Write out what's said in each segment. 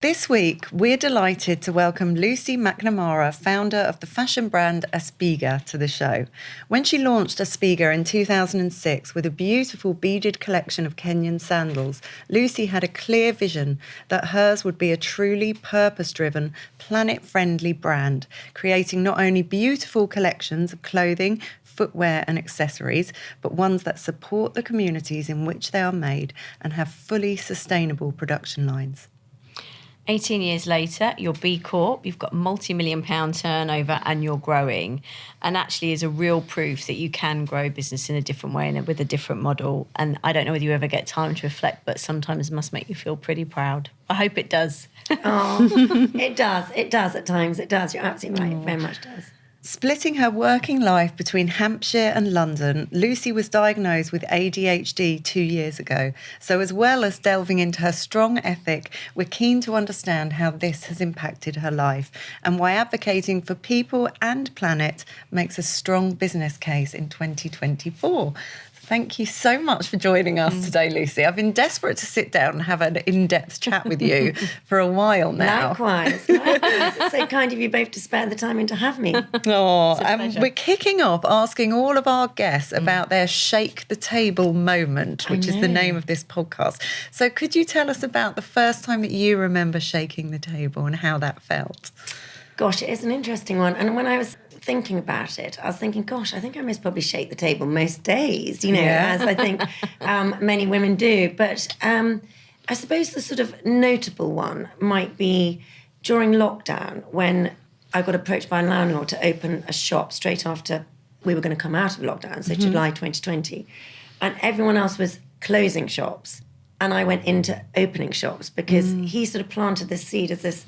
This week, we're delighted to welcome Lucy McNamara, founder of the fashion brand Aspiga, to the show. When she launched Aspiga in 2006 with a beautiful beaded collection of Kenyan sandals, Lucy had a clear vision that hers would be a truly purpose-driven, planet-friendly brand, creating not only beautiful collections of clothing, footwear and accessories, but ones that support the communities in which they are made and have fully sustainable production lines. 18 years later, you're B-Corp, you've got multi-million-pound turnover and you're growing, and actually is a real proof that you can grow business in a different way and with a different model. And I don't know whether you ever get time to reflect, but sometimes it must make you feel pretty proud. I hope it does. Oh, it does. It does at times. It does. You're absolutely right. It very much does. Splitting her working life between Hampshire and London, Lucy was diagnosed with ADHD 2 years ago. So as well as delving into her strong ethic, we're keen to understand how this has impacted her life and why advocating for people and planet makes a strong business case in 2024. Thank you so much for joining us today, Lucy. I've been desperate to sit down and have an in-depth chat with you for a while now. Likewise. It's so kind of you both to spare the time and to have me. We're kicking off asking all of our guests about their shake the table moment, which is the name of this podcast. So could you tell us about the first time that you remember shaking the table and how that felt? Gosh, it is an interesting one. And when I was thinking about it, I was thinking, gosh, I think I most probably shake the table most days, as I think many women do. But I suppose the sort of notable one might be during lockdown when I got approached by a landlord to open a shop straight after we were going to come out of lockdown, so July 2020. And everyone else was closing shops. And I went into opening shops because he sort of planted this seed as this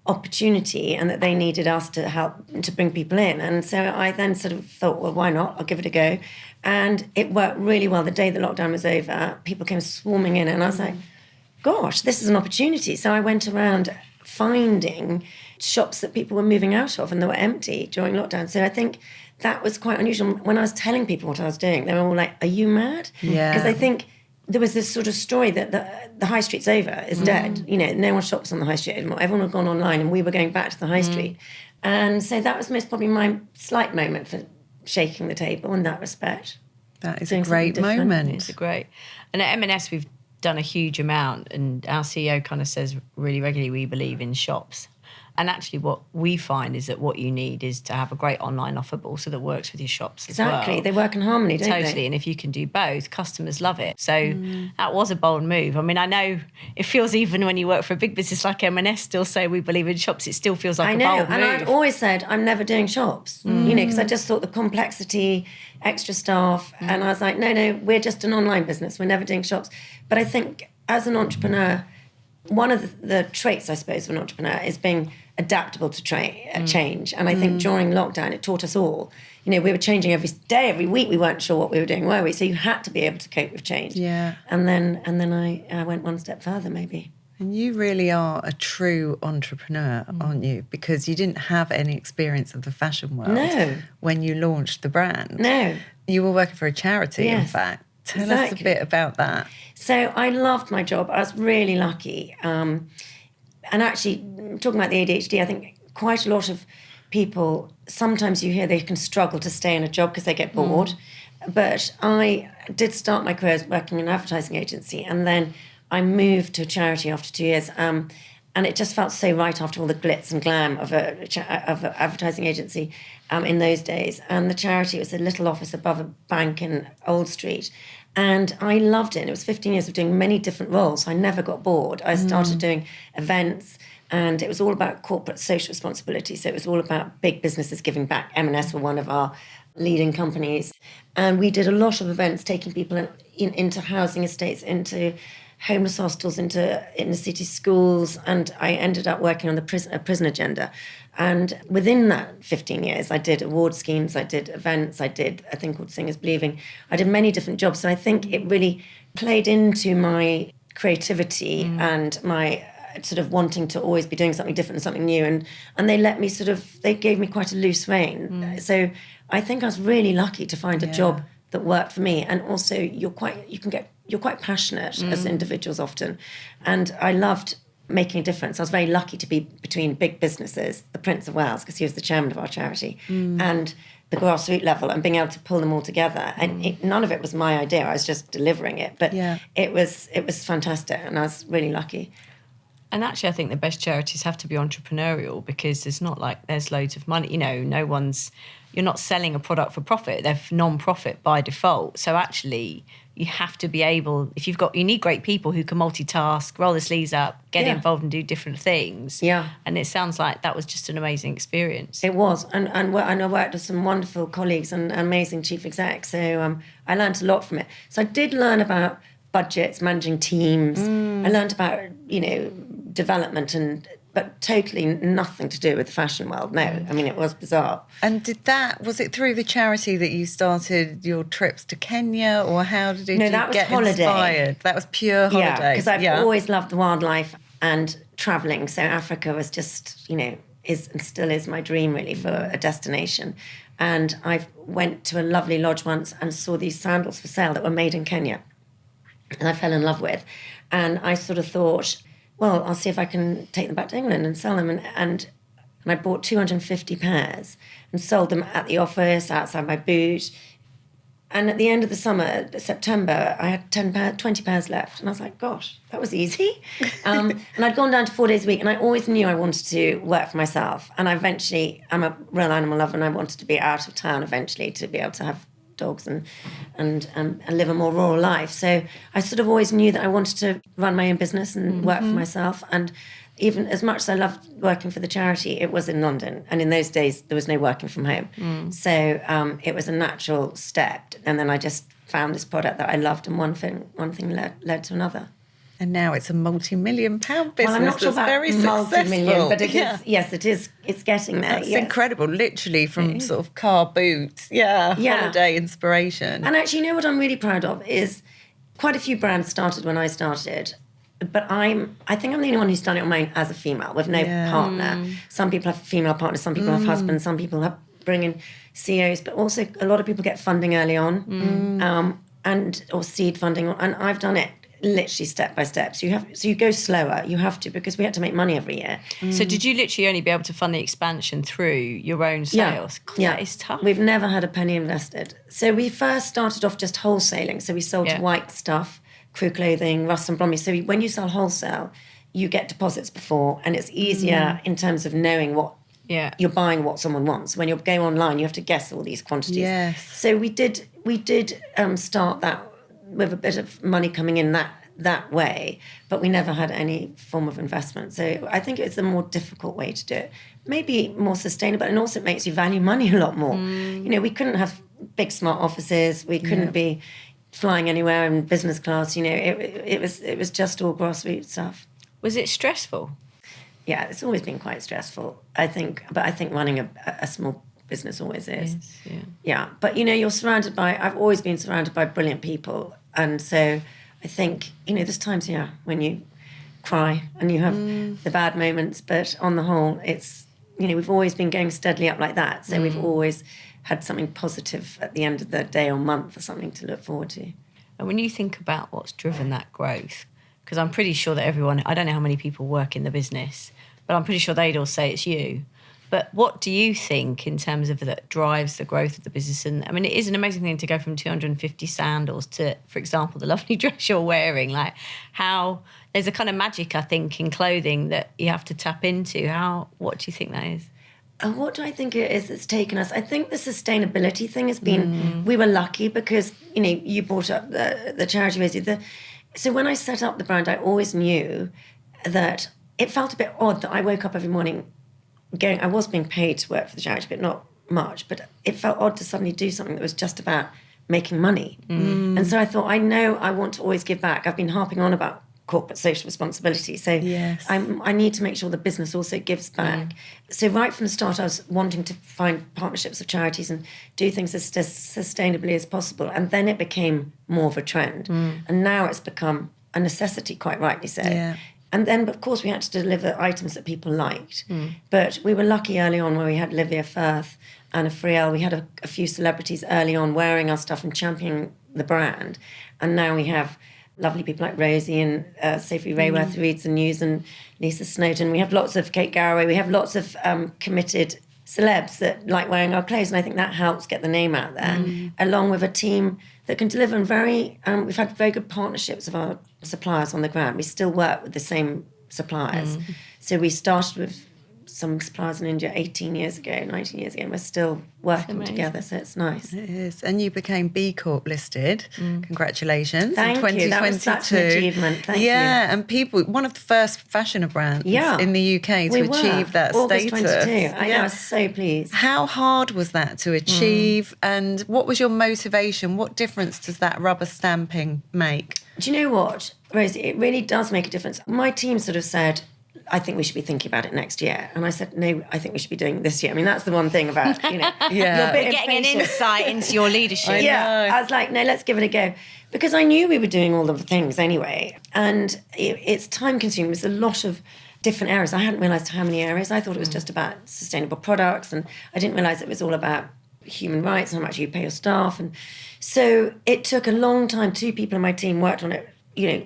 opportunity and that they needed us to help to bring people in. And so I then sort of thought, well, why not? I'll give it a go. And it worked really well. The day that lockdown was over, people came swarming in and I was like, gosh, this is an opportunity. So I went around finding shops that people were moving out of and they were empty during lockdown. So I think that was quite unusual. When I was telling people what I was doing, they were all like, are you mad? Yeah. Because I think there was this sort of story that the high street's over, it's dead. No one shops on the high street anymore. Everyone had gone online and we were going back to the high street. And so that was most probably my slight moment for shaking the table in that respect. That is a great moment. It's a great. And at M&S, we've done a huge amount, and our CEO kind of says really regularly we believe in shops. And actually what we find is that what you need is to have a great online offer, but also that works with your shops as well. Exactly. They work in harmony, don't they? Totally. And if you can do both, customers love it. So that was a bold move. I mean, I know it feels, even when you work for a big business like M&S, still say we believe in shops, it still feels like a bold move. And I'd always said, I'm never doing shops, because I just thought the complexity, extra staff, and I was like, no, we're just an online business. We're never doing shops. But I think as an entrepreneur, one of the traits, I suppose, of an entrepreneur is being adaptable to change. And I think during lockdown, it taught us all. We were changing every day, every week. We weren't sure what we were doing, were we? So you had to be able to cope with change. Yeah. And then I went one step further, maybe. And you really are a true entrepreneur, aren't you? Because you didn't have any experience of the fashion world when you launched the brand. No. You were working for a charity, in fact. Tell us a bit about that. So I loved my job. I was really lucky. And actually, talking about the ADHD, I think quite a lot of people, sometimes you hear they can struggle to stay in a job because they get bored. But I did start my career working in an advertising agency, and then I moved to a charity after 2 years. And it just felt so right after all the glitz and glam of an advertising agency in those days. And the charity was a little office above a bank in Old Street. And I loved it. And it was 15 years of doing many different roles. I never got bored. I started doing events, and it was all about corporate social responsibility. So it was all about big businesses giving back. M&S were one of our leading companies. And we did a lot of events, taking people into housing estates, into homeless hostels, into inner city schools, and I ended up working on the prison agenda. And within that 15 years, I did award schemes, I did events, I did a thing called Singers Believing. I did many different jobs. So I think it really played into my creativity and my sort of wanting to always be doing something different and something new. And they let me they gave me quite a loose rein. So I think I was really lucky to find a job that worked for me. And also you're quite passionate as individuals often. And I loved making a difference. I was very lucky to be between big businesses, the Prince of Wales, because he was the chairman of our charity, and the grassroots level, and being able to pull them all together. And none of it was my idea. I was just delivering it. But it was fantastic, and I was really lucky. And actually, I think the best charities have to be entrepreneurial, because it's not like there's loads of money. You know, you're not selling a product for profit. They're non-profit by default. So actually, you have to be able, you need great people who can multitask, roll their sleeves up, get involved and do different things. Yeah. And it sounds like that was just an amazing experience. It was. And I worked with some wonderful colleagues and amazing chief execs. So I learned a lot from it. So I did learn about budgets, managing teams. I learned about, development, but totally nothing to do with the fashion world. No, I mean, it was bizarre. And was it through the charity that you started your trips to Kenya, or how did you that was get holiday. Inspired? That was pure holiday. Yeah, because I've always loved the wildlife and travelling. So Africa was just, is and still is my dream, really, for a destination. And I went to a lovely lodge once and saw these sandals for sale that were made in Kenya, and I fell in love with. And I sort of thought, well, I'll see if I can take them back to England and sell them. And I bought 250 pairs and sold them at the office, outside my boot. And at the end of the summer, September, I had 20 pairs left. And I was like, gosh, that was easy. And I'd gone down to 4 days a week, and I always knew I wanted to work for myself. And I'm a real animal lover, and I wanted to be out of town eventually to be able to have dogs and live a more rural life. So I sort of always knew that I wanted to run my own business and work for myself. And even as much as I loved working for the charity, it was in London. And in those days, there was no working from home. So it was a natural step. And then I just found this product that I loved, and one thing led to another. And now it's a multi-million-pound business. Well, I'm not sure about very multi-million, successful. but it is. Yes, it is. It's getting there. That's incredible. Literally from sort of car boots, holiday inspiration. And actually, you know what I'm really proud of is quite a few brands started when I started, but I think I'm the only one who's done it on my own as a female with no partner. Some people have female partners, some people have husbands, some people have bring in CEOs, but also a lot of people get funding early on, or seed funding, and I've done it literally step by step. So you go slower. You have to, because we had to make money every year. So did you literally only be able to fund the expansion through your own sales? God, that is tough. We've never had a penny invested. So we first started off just wholesaling. So we sold to White Stuff, Crew Clothing, Russ and Bromley. So when you sell wholesale, you get deposits before, and it's easier in terms of knowing what you're buying, what someone wants. When you're going online, you have to guess all these quantities. Yes. So we did start that with a bit of money coming in that way, but we never had any form of investment. So I think it's a more difficult way to do it. Maybe more sustainable, and also it makes you value money a lot more. We couldn't have big smart offices. We couldn't be flying anywhere in business class. It was just all grassroots stuff. Was it stressful? Yeah, it's always been quite stressful, I think. But I think running a small business always is. Yes, yeah. But you're surrounded by, I've always been surrounded by brilliant people. And so I think, there's times, when you cry and you have the bad moments, but on the whole, it's, we've always been going steadily up like that. So we've always had something positive at the end of the day or month, or something to look forward to. And when you think about what's driven that growth, because I'm pretty sure that everyone, I don't know how many people work in the business, but I'm pretty sure they'd all say it's you. But what do you think in terms of that drives the growth of the business? And I mean, it is an amazing thing to go from 250 sandals to, for example, the lovely dress you're wearing. Like, how there's a kind of magic, I think, in clothing that you have to tap into. What do you think that is? What do I think it is that's taken us? I think the sustainability thing has been, we were lucky because, you brought up the charity, Rosie. So when I set up the brand, I always knew that it felt a bit odd that I woke up every morning I was being paid to work for the charity, but not much. But it felt odd to suddenly do something that was just about making money. And so I thought, I know I want to always give back. I've been harping on about corporate social responsibility. So I need to make sure the business also gives back. So right from the start, I was wanting to find partnerships with charities and do things as sustainably as possible. And then it became more of a trend. And now it's become a necessity, quite rightly so. Yeah. And then, of course, we had to deliver items that people liked. But we were lucky early on where we had Livia Firth, Anna Friel. We had a few celebrities early on wearing our stuff and championing the brand. And now we have lovely people like Rosie and Sophie Rayworth, who reads the news, and Lisa Snowden. We have lots of Kate Garraway. We have lots of committed celebs that like wearing our clothes, and I think that helps get the name out there, along with a team that can deliver. And we've had very good partnerships of our suppliers on the ground. We still work with the same suppliers. So we started with some suppliers in India 18 years ago, 19 years ago, and we're still working together, so it's nice. It is. And you became B-Corp listed. Congratulations. Thank you. That was such an achievement. Thank you. Yeah, and one of the first fashion brands in the UK to achieve that August status. 22. I was so pleased. How hard was that to achieve, and what was your motivation? What difference does that rubber stamping make? Do you know what, Rosie? It really does make a difference. My team sort of said, I think we should be thinking about it next year. And I said, no, I think we should be doing it this year. I mean, that's the one thing about, you're a bit getting an insight into your leadership. I was like, no, let's give it a go. Because I knew we were doing all of the things anyway. And it's time consuming. There's a lot of different areas. I hadn't realised how many areas. I thought it was just about sustainable products. And I didn't realise it was all about human rights and how much you pay your staff. And so it took a long time. 2 people in my team worked on it,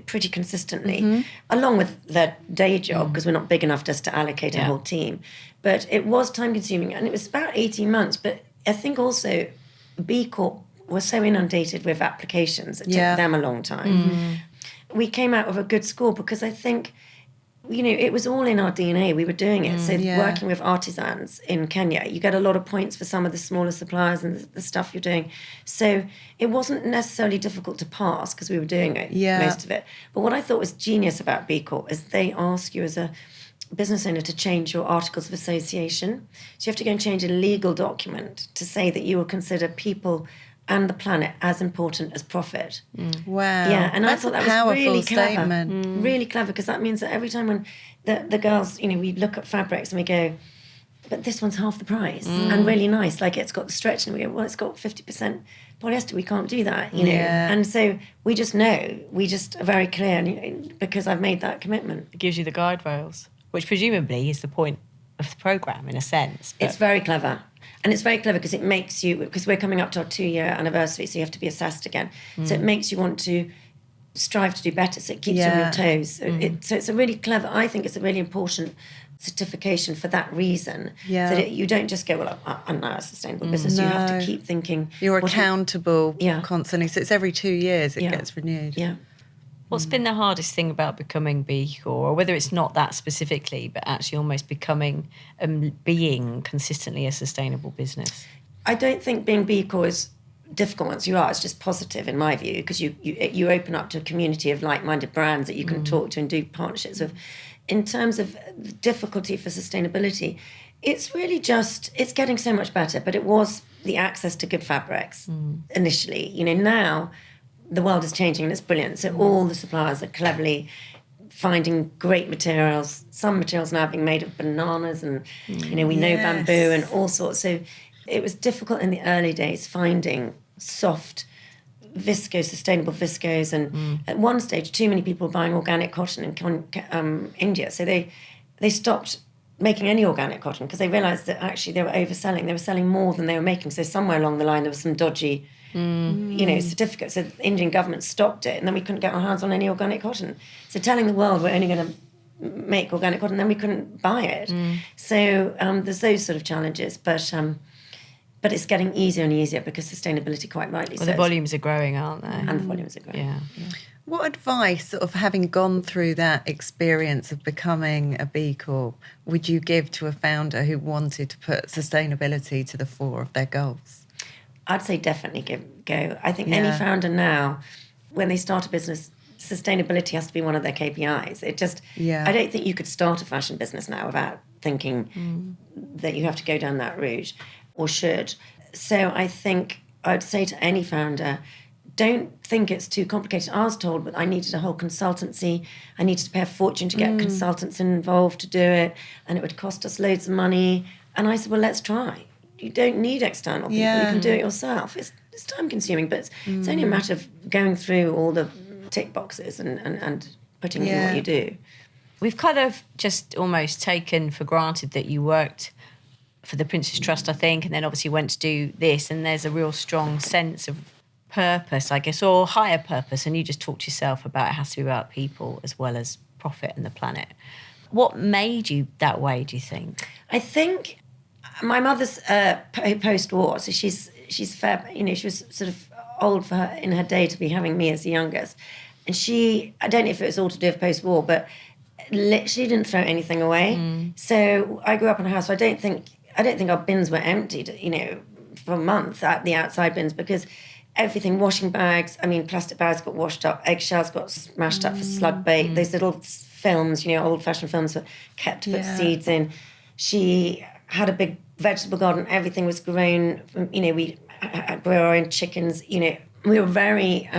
pretty consistently, along with their day job, because we're not big enough just to allocate a whole team. But it was time consuming, and it was about 18 months. But I think also B-Corp was so inundated with applications, it took them a long time. We came out with a good score because I think, it was all in our DNA. We were doing it. So working with artisans in Kenya, you get a lot of points for some of the smaller suppliers and the stuff you're doing. So it wasn't necessarily difficult to pass because we were doing it, most of it. But what I thought was genius about B Corp is they ask you as a business owner to change your articles of association. So you have to go and change a legal document to say that you will consider people and the planet as important as profit. Wow. Yeah, and that's I thought that was really clever. Really clever, because that means that every time when the girls, we look at fabrics and we go, but this one's half the price and really nice. Like it's got the stretch, and we go, well, it's got 50% polyester. We can't do that, you know. And so we just know, we just are very clear, because I've made that commitment. It gives you the guide rails, which presumably is the point of the programme in a sense. It's very clever. And it's very clever because it makes you, because we're coming up to our 2-year anniversary, so you have to be assessed again. So it makes you want to strive to do better, so it keeps you on your toes. So, so it's a really clever, I think it's a really important certification for that reason. So that you don't just go, well, I'm now a sustainable business. You have to keep thinking. You're accountable constantly. So it's every 2 years it gets renewed. What's been the hardest thing about becoming B-Corp, or whether it's not that specifically, but actually almost becoming and being consistently a sustainable business? I don't think being B-Corp is difficult once you are. It's just positive in my view, because you open up to a community of like-minded brands that you can talk to and do partnerships with. In terms of difficulty for sustainability, it's really just, it's getting so much better, but it was the access to good fabrics initially. Now the world is changing and it's brilliant. So all the suppliers are cleverly finding great materials. Some materials now being made of bananas and, we know bamboo and all sorts. So it was difficult in the early days finding soft viscose, sustainable viscose. And at one stage, too many people were buying organic cotton in India. So they stopped making any organic cotton because they realised that actually they were overselling. They were selling more than they were making. So somewhere along the line, there was some dodgy certificates. So the Indian government stopped it, and then we couldn't get our hands on any organic cotton. So telling the world we're only going to make organic cotton, then we couldn't buy it. So there's those sort of challenges, but it's getting easier and easier because sustainability, quite rightly says. The volumes are growing, aren't they? And the volumes are growing. Yeah. What advice, sort of having gone through that experience of becoming a B Corp, would you give to a founder who wanted to put sustainability to the fore of their goals? I'd say definitely give it a go. I think any founder now, when they start a business, sustainability has to be one of their KPIs. I don't think you could start a fashion business now without thinking that you have to go down that route, or should. So I think I'd say to any founder, don't think it's too complicated. I was told, but I needed a whole consultancy. I needed to pay a fortune to get consultants involved to do it, and it would cost us loads of money. And I said, well, let's try. You don't need external people. You can do it yourself. It's time consuming, but it's only a matter of going through all the tick boxes and putting in what you do. We've kind of just almost taken for granted that you worked for the Prince's Trust, I think, and then obviously went to do this, and there's a real strong sense of purpose, I guess, or higher purpose, and you just talked to yourself about it has to be about people as well as profit and the planet. What made you that way, do you think? I think my mother's post-war, so she's fair, she was sort of old for her in her day to be having me as the youngest. And I don't know if it was all to do with post-war, but literally didn't throw anything away. So I grew up in a house, so I don't think our bins were emptied, for months at the outside bins, because everything, washing bags, plastic bags got washed up, eggshells got smashed up for slug bait, those little films, old-fashioned films were kept to put seeds in. She had a big vegetable garden, everything was grown, we grew our own chickens, we were very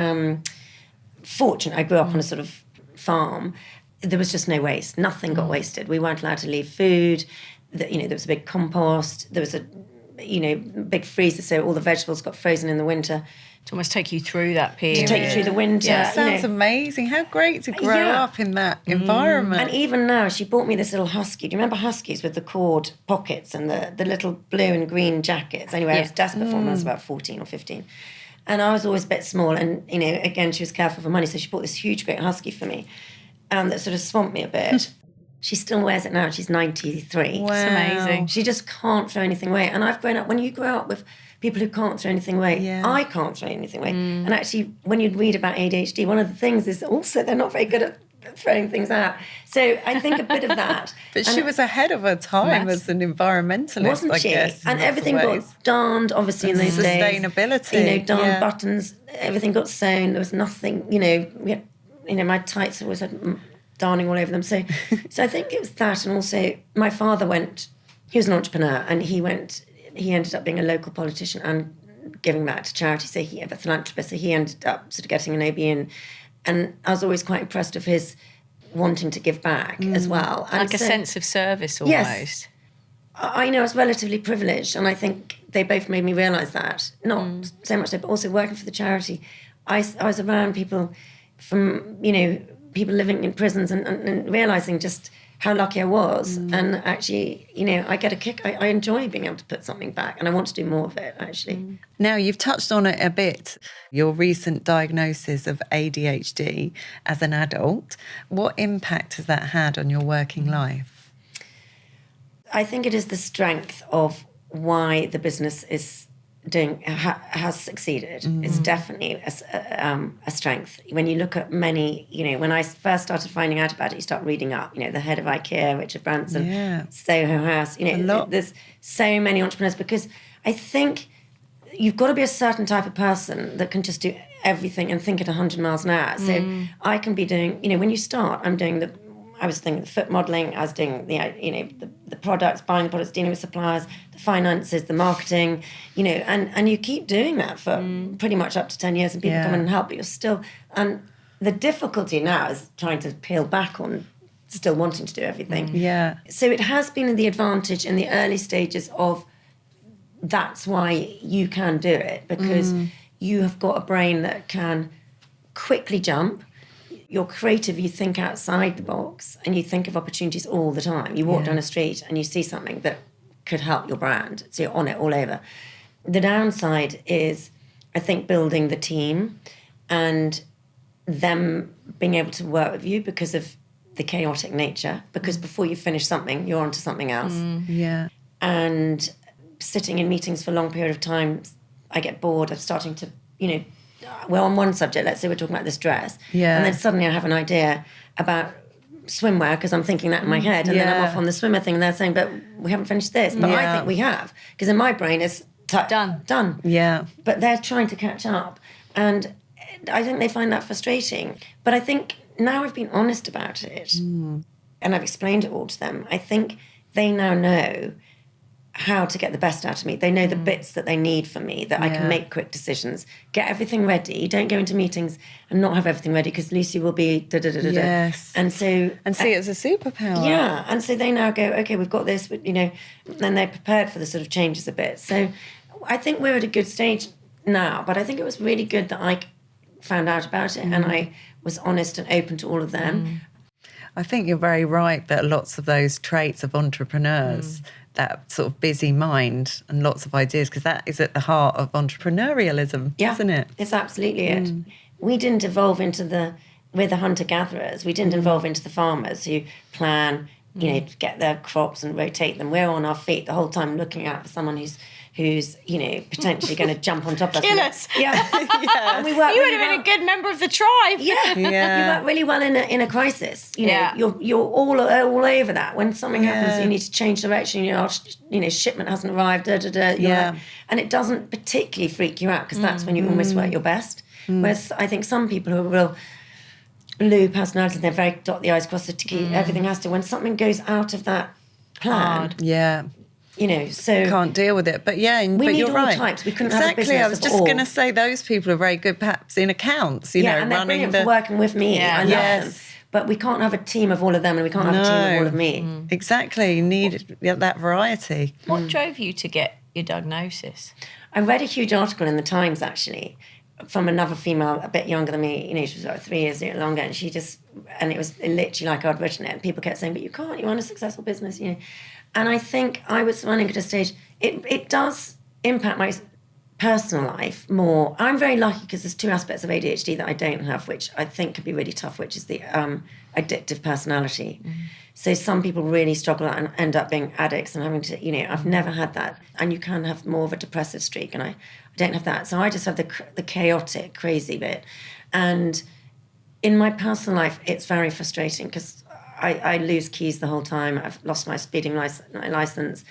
fortunate. I grew up on a sort of farm. There was just no waste. Nothing got wasted. We weren't allowed to leave food. There was a big compost. There was a, big freezer, so all the vegetables got frozen in the winter. To almost take you through that period. To take you through the winter. Yeah, sounds amazing. How great to grow up in that environment. And even now, she bought me this little husky. Do you remember huskies with the cord pockets and the little blue and green jackets? Anyway, I was desperate for them when I was about 14 or 15. And I was always a bit small. And, again, she was careful for money. So she bought this huge, great husky for me that sort of swamped me a bit. She still wears it now. She's 93. Wow. It's amazing. She just can't throw anything away. And I've grown up, when you grow up with people who can't throw anything away, I can't throw anything away. And actually, when you read about ADHD, one of the things is also they're not very good at throwing things out. So I think a bit of that. But she was ahead of her time as an environmental, wasn't she? guess. And everything got darned, obviously, in those days. Sustainability. Darned buttons, everything got sewn. There was nothing, my tights always had darning all over them. So I think it was that. And also, my father he was an entrepreneur, and he ended up being a local politician and giving back to charity. So he was a philanthropist. So he ended up sort of getting an OB in. And I was always quite impressed of his wanting to give back as well. And like a sense of service almost. Yes. I know I was relatively privileged, and I think they both made me realise that. Not so much, but also working for the charity. I was around people from, people living in prisons and realising just how lucky I was. And actually, I get a kick. I enjoy being able to put something back, and I want to do more of it, actually. Now, you've touched on it a bit, your recent diagnosis of ADHD as an adult. What impact has that had on your working life? I think it is the strength of why the business is has succeeded. It's definitely a strength. When you look at many, when I first started finding out about it, you start reading up, the head of IKEA, Richard Branson, Soho House, there's so many entrepreneurs, because I think you've got to be a certain type of person that can just do everything and think at 100 miles an hour. So I can be doing, when you start, I was doing the foot modelling, I was doing the products, buying the products, dealing with suppliers, the finances, the marketing, and you keep doing that for pretty much up to 10 years, and people come in and help, but you're still, and the difficulty now is trying to peel back on still wanting to do everything. Yeah. So it has been the advantage in the early stages of, that's why you can do it, because you have got a brain that can quickly jump. You're creative, you think outside the box, and you think of opportunities all the time. You walk down a street and you see something that could help your brand, so you're on it all over. The downside is, I think, building the team and them being able to work with you because of the chaotic nature, because before you finish something, you're onto something else. Yeah. And sitting in meetings for a long period of time, I get bored of starting to, well, on one subject, let's say we're talking about this dress, and then suddenly I have an idea about swimwear, because I'm thinking that in my head, and then I'm off on the swimmer thing, and they're saying, but we haven't finished this. But I think we have, because in my brain it's done. Yeah. But they're trying to catch up, and I think they find that frustrating. But I think now I've been honest about it, and I've explained it all to them, I think they now know how to get the best out of me. They know the bits that they need from me, that I can make quick decisions, get everything ready. Don't go into meetings and not have everything ready, because Lucy will be da-da-da-da-da. Yes. And so... And see, it's a superpower. Yeah. And so they now go, okay, we've got this, and they're prepared for the sort of changes a bit. So I think we're at a good stage now, but I think it was really good that I found out about it and I was honest and open to all of them. I think you're very right that lots of those traits of entrepreneurs, that sort of busy mind and lots of ideas, because that is at the heart of entrepreneurialism, isn't it? It's absolutely it. We didn't evolve we're the hunter-gatherers. We didn't evolve into the farmers who plan, get their crops and rotate them. We're on our feet the whole time looking out for someone who's potentially going to jump on top of us. Kill us. Yeah. And we work You would really have been well. a good member of the tribe. Yeah. You work really well in a crisis. You're all over that. When something happens, you need to change direction. Shipment hasn't arrived. And it doesn't particularly freak you out because that's when you almost work your best. Whereas I think some people who are real Lou personalities, they're very dot the I's, cross the T, everything has to. When something goes out of that plan, so can't deal with it. But but you're right. Types. We couldn't have a business I was just going to say those people are very good, perhaps in accounts. And they're brilliant for working with me. I love them. But we can't have a team of all of them, and we can't have a team of all of me. Exactly, you need that variety. What drove you to get your diagnosis? I read a huge article in the Times actually from another female a bit younger than me. She was like 3 years longer, and it was literally like I'd written it, and people kept saying, "But you can't. You run a successful business." And I think I was running at a stage. It does impact my personal life more. I'm very lucky because there's two aspects of ADHD that I don't have, which I think could be really tough, which is the addictive personality. So some people really struggle and end up being addicts and having to, I've never had that. And you can have more of a depressive streak, and I don't have that. So I just have the chaotic, crazy bit. And in my personal life, it's very frustrating because I lose keys the whole time. I've lost my speeding license.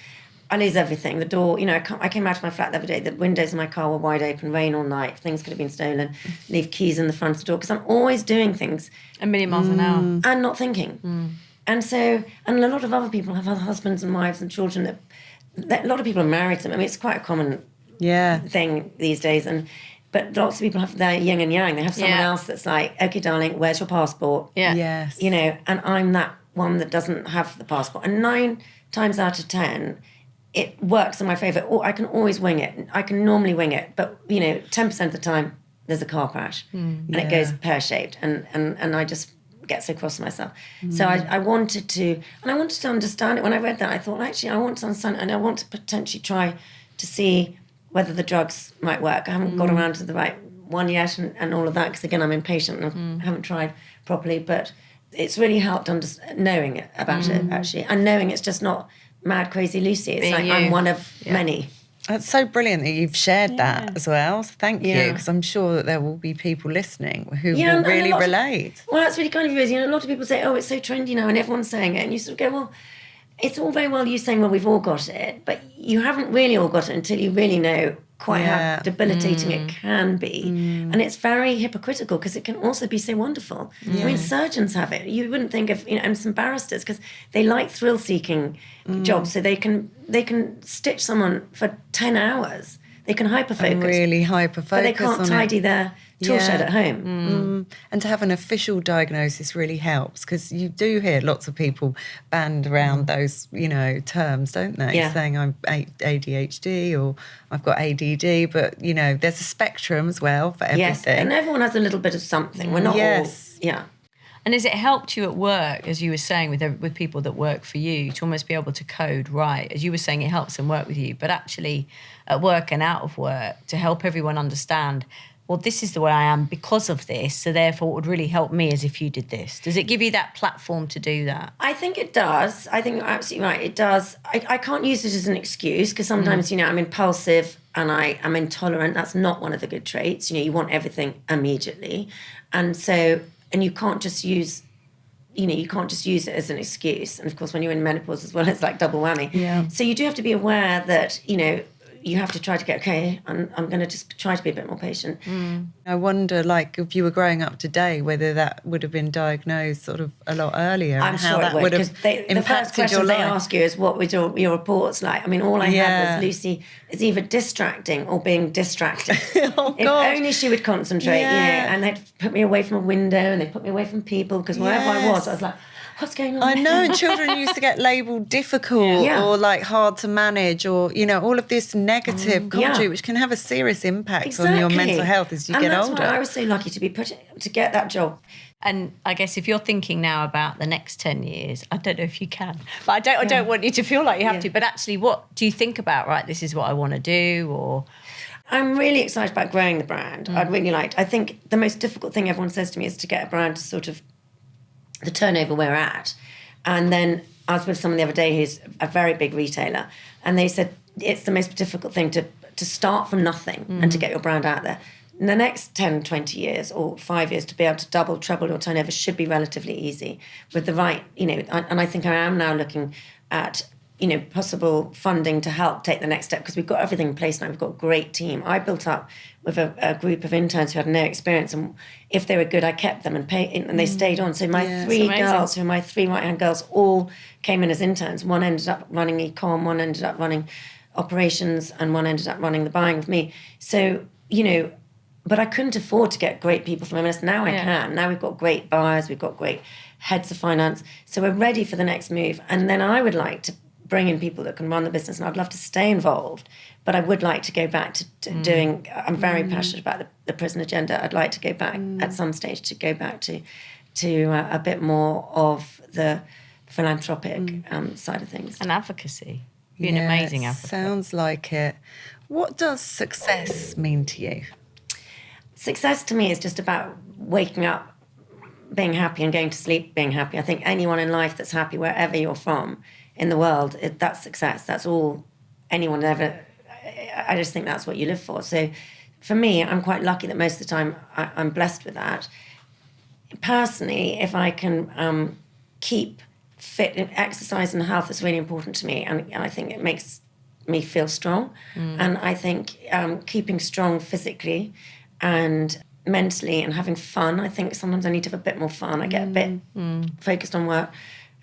I lose everything. The door, I came out of my flat the other day. The windows in my car were wide open, rain all night. Things could have been stolen. Leave keys in the front of the door because I'm always doing things. A million miles an hour. And not thinking. And so, and a lot of other people have husbands and wives and children that a lot of people are married to them. I mean, it's quite a common thing these days. But lots of people have their yin and yang. They have someone else that's like, okay, darling, where's your passport? Yeah. Yes. And I'm that one that doesn't have the passport. And 9 times out of 10, it works in my favour. Or I can always wing it. I can normally wing it. But, 10% of the time, there's a car crash. And it goes pear-shaped. And I just get so cross with myself. So I wanted to understand it. When I read that, I thought, actually, I want to understand it. And I want to potentially try to see whether the drugs might work. I haven't got around to the right one yet and all of that, because again, I'm impatient and I haven't tried properly, but it's really helped knowing it about it, actually, and knowing it's just not mad, crazy Lucy. It's like I'm one of many. That's so brilliant that you've shared that as well. So thank you, because I'm sure that there will be people listening who will really relate. Well, that's really kind of you, Rosie. A lot of people say, oh, it's so trendy now and everyone's saying it, and you sort of go, well, it's all very well you saying, well, we've all got it, but you haven't really all got it until you really know quite how debilitating it can be. And it's very hypocritical because it can also be so wonderful. I mean, surgeons have it. You wouldn't think of, and some barristers, because they like thrill-seeking jobs, so they can stitch someone for 10 hours. They can hyperfocus. And really hyperfocus, but they can't tidy their tool shed at home. And to have an official diagnosis really helps, because you do hear lots of people band around those, terms, don't they? Yeah. Saying I'm ADHD or I've got ADD, but, there's a spectrum as well for everything. Yes, and everyone has a little bit of something. We're not all... Yeah. And has it helped you at work, as you were saying, with people that work for you, to almost be able to code right? As you were saying, it helps them work with you, but actually at work and out of work, to help everyone understand, well, this is the way I am because of this, so therefore it would really help me as if you did this. Does it give you that platform to do that? I think it does. I think you're absolutely right. It does. I can't use it as an excuse, because sometimes, I'm impulsive and I am intolerant. That's not one of the good traits. You want everything immediately. And so... And you can't just use, it as an excuse. And of course, when you're in menopause as well, it's like double whammy. Yeah. So you do have to be aware that, you have to try to get, I'm going to just try to be a bit more patient. I wonder, if you were growing up today, whether that would have been diagnosed sort of a lot earlier. I'm and how sure that it would, because have the first question they ask you is, what would your reports like? I mean, all I had was Lucy is either distracting or being distracted. Oh, if God. only she would concentrate, and they'd put me away from a window and they'd put me away from people, because wherever I was like, what's going on? I know, and children used to get labelled difficult or like hard to manage, or all of this negative commentary, which can have a serious impact on your mental health as you get older. And that's why I was so lucky to get that job. And I guess if you're thinking now about the next 10 years, I don't know if you can, but I don't want you to feel like you have to. But actually, what do you think about? Right, this is what I want to do, or. I'm really excited about growing the brand. I think the most difficult thing everyone says to me is to get a brand to sort of the turnover we're at. And then I was with someone the other day who's a very big retailer, and they said it's the most difficult thing to start from nothing and to get your brand out there. In the next 10, 20 years or 5 years, to be able to double, treble your turnover should be relatively easy with the right, and I think I am now looking at possible funding to help take the next step, because we've got everything in place now. We've got a great team. I built up with a group of interns who had no experience, and if they were good, I kept them and they stayed on. So my three girls, who are my three right-hand girls, all came in as interns. One ended up running e-com, one ended up running operations, and one ended up running the buying with me. So, but I couldn't afford to get great people from M&S. Now I can. Now we've got great buyers, we've got great heads of finance. So we're ready for the next move. And then I would like to bring in people that can run the business, and I'd love to stay involved, but I would like to go back to doing, I'm very passionate about the prison agenda. I'd like to go back at some stage to a bit more of the philanthropic side of things. And advocacy. Be an amazing advocate. Sounds like it. What does success mean to you? Success to me is just about waking up, being happy, and going to sleep being happy. I think anyone in life that's happy, wherever you're from in the world, that's success. That's all anyone ever. I just think that's what you live for. So for me, I'm quite lucky that most of the time I'm blessed with that. Personally, if I can keep fit, exercise and health is really important to me, and I think it makes me feel strong. And I think keeping strong physically and mentally and having fun, I think sometimes I need to have a bit more fun. I get a bit focused on work.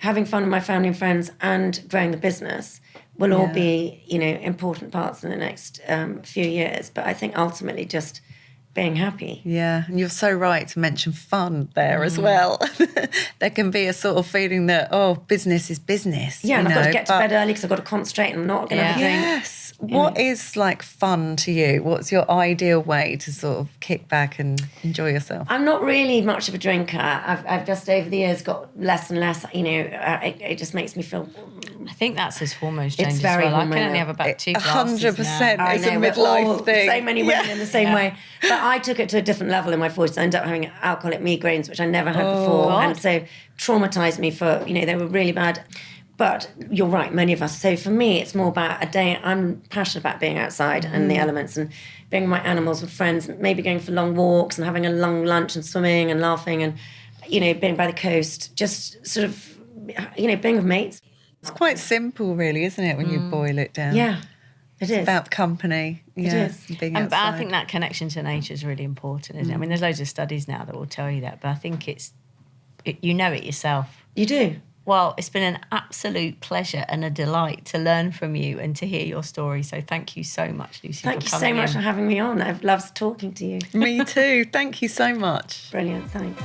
Having fun with my family and friends and growing the business will all be, important parts in the next few years. But I think ultimately just being happy. Yeah, and you're so right to mention fun there as well. There can be a sort of feeling that, business is business. Yeah, and I've got to get to bed early because I've got to concentrate and I'm not going to have a drink. Yes. What is like fun to you? What's your ideal way to sort of kick back and enjoy yourself? I'm not really much of a drinker. I've just over the years got less and less, it just makes me feel... I think that's his hormones change It's very as well. I can hormonal. only have about 2 glasses 100%. now. It's a midlife thing. So many women in the same way. But I took it to a different level in my 40s. I ended up having alcoholic migraines, which I never had before. God. And so traumatised me for, they were really bad. But you're right, many of us. So for me, it's more about a day. I'm passionate about being outside and the elements and being with my animals with friends, maybe going for long walks and having a long lunch and swimming and laughing and, being by the coast, just sort of, being with mates. It's quite simple, really, isn't it, when you boil it down? Yeah, it is. It's about company. It is. Being But outside. I think that connection to nature is really important, isn't it? I mean, there's loads of studies now that will tell you that, but I think you know it yourself. You do. Well, it's been an absolute pleasure and a delight to learn from you and to hear your story. So thank you so much, Lucy, Thank you for so coming much in. for having me on. I've loved talking to you. Me too. Thank you so much. Brilliant, thanks.